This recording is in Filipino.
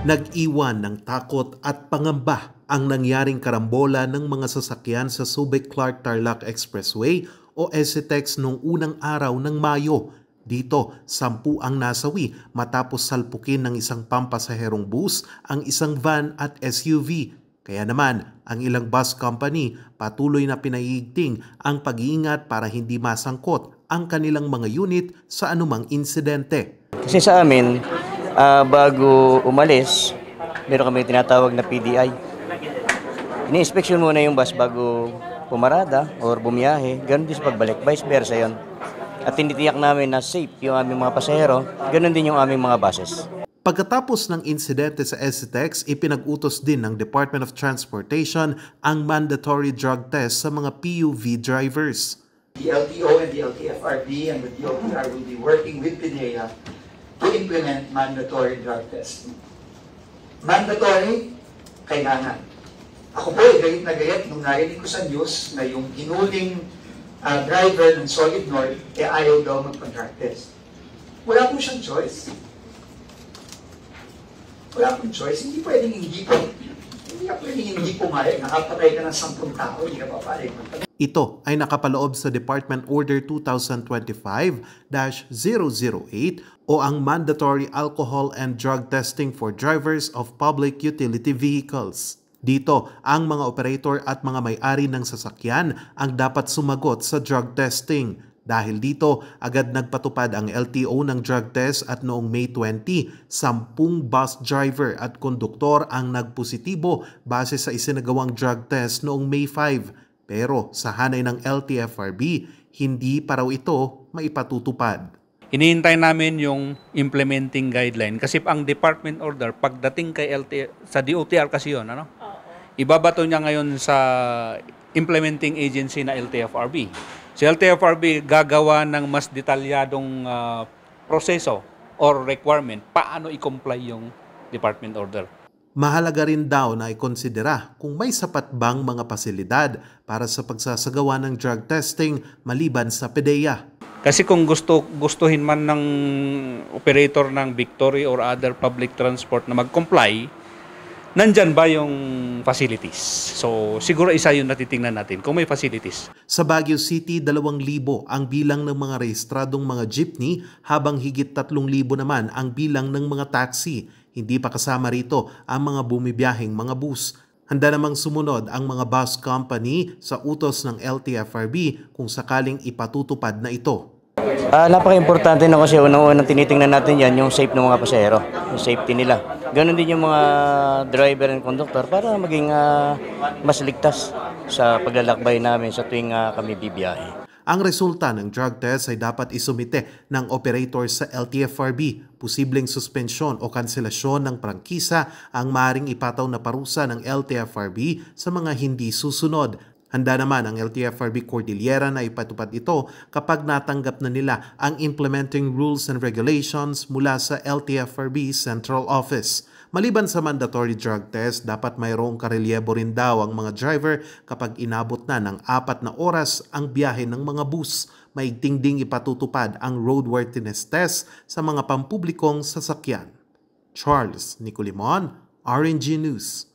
Nag-iwan ng takot at pangamba ang nangyaring karambola ng mga sasakyan sa Subic-Clark-Tarlac Expressway o SCTEX noong unang araw ng Mayo. Dito, 10 ang nasawi matapos salpukin ng isang pampasaherong bus ang isang van at SUV. Kaya naman, ang ilang bus company patuloy na pinaiigting ang pag-iingat para hindi masangkot ang kanilang mga unit sa anumang insidente. Kasi sa amin, bago umalis, meron kami tinatawag na PDI. Ini-inspection muna yung bus bago pumarada or bumiyahe. Ganun din sa pagbalik, vice versa yun. At tinitiyak namin na safe yung aming mga pasahero, ganun din yung aming mga buses. Pagkatapos ng insidente sa SCTEX, ipinag-utos din ng Department of Transportation ang mandatory drug test sa mga PUV drivers. The LTO and the LTFRB and the DOTR will be working with PDEA to implement mandatory drug testing. Mandatory, kailangan. Ako po gayet na gayet nung narinig ko sa news na yung hinuling driver ng Solid North ayaw daw magpa-drug test. Wala po siyang choice. Wala pong choice. Hindi pwedeng hindi pumayag. Nakapatay ka ng 10 tao, hindi ka papayag. Ito ay nakapaloob sa Department Order 2025-008 o ang Mandatory Alcohol and Drug Testing for Drivers of Public Utility Vehicles. Dito, ang mga operator at mga may-ari ng sasakyan ang dapat sumagot sa drug testing. Dahil dito, agad nagpatupad ang LTO ng drug test at noong May 20, 10 bus driver at konduktor ang nagpositibo base sa isinagawang drug test noong May 5. Pero sa hanay ng LTFRB, hindi pa raw ito maipatutupad. Hinihintay namin yung implementing guideline kasi ang department order pagdating kay sa DOTR kasi yun, ibabato niya ngayon sa implementing agency na LTFRB. Si LTFRB gagawa ng mas detalyadong proseso or requirement paano i-comply yung department order. Mahalaga rin daw na ikonsidera kung may sapat bang mga pasilidad para sa pagsasagawa ng drug testing maliban sa PDEA. Kasi kung gustuhin man ng operator ng Victory or other public transport na mag-comply, nandyan ba yung facilities? So siguro isa yung natitingnan natin kung may facilities. Sa Baguio City, 2,000 ang bilang ng mga rehistradong mga jeepney habang higit 3,000 naman ang bilang ng mga taxi. Hindi pa kasama rito ang mga bumibiyaheng mga bus. Handa namang sumunod ang mga bus company sa utos ng LTFRB kung sakaling ipatutupad na ito. Napaka-importante na kasi unang-unang tinitingnan natin yan yung safe ng mga pasahero, yung safety nila. Ganon din yung mga driver and conductor para maging mas ligtas sa paglalakbay namin sa tuwing kami bibiyahe. Ang resulta ng drug test ay dapat isumite ng operator sa LTFRB. Posibleng suspensyon o kanselasyon ng prangkisa ang maaaring ipataw na parusa ng LTFRB sa mga hindi susunod. Handa naman ang LTFRB Cordillera na ipatupad ito kapag natanggap na nila ang implementing rules and regulations mula sa LTFRB Central Office. Maliban sa mandatory drug test, dapat mayroong karelyebo rin daw ang mga driver kapag inabot na ng 4 na oras ang biyahe ng mga bus. Maigting ding ipatutupad ang roadworthiness test sa mga pampublikong sasakyan. Charles Nicolimon, RNG News.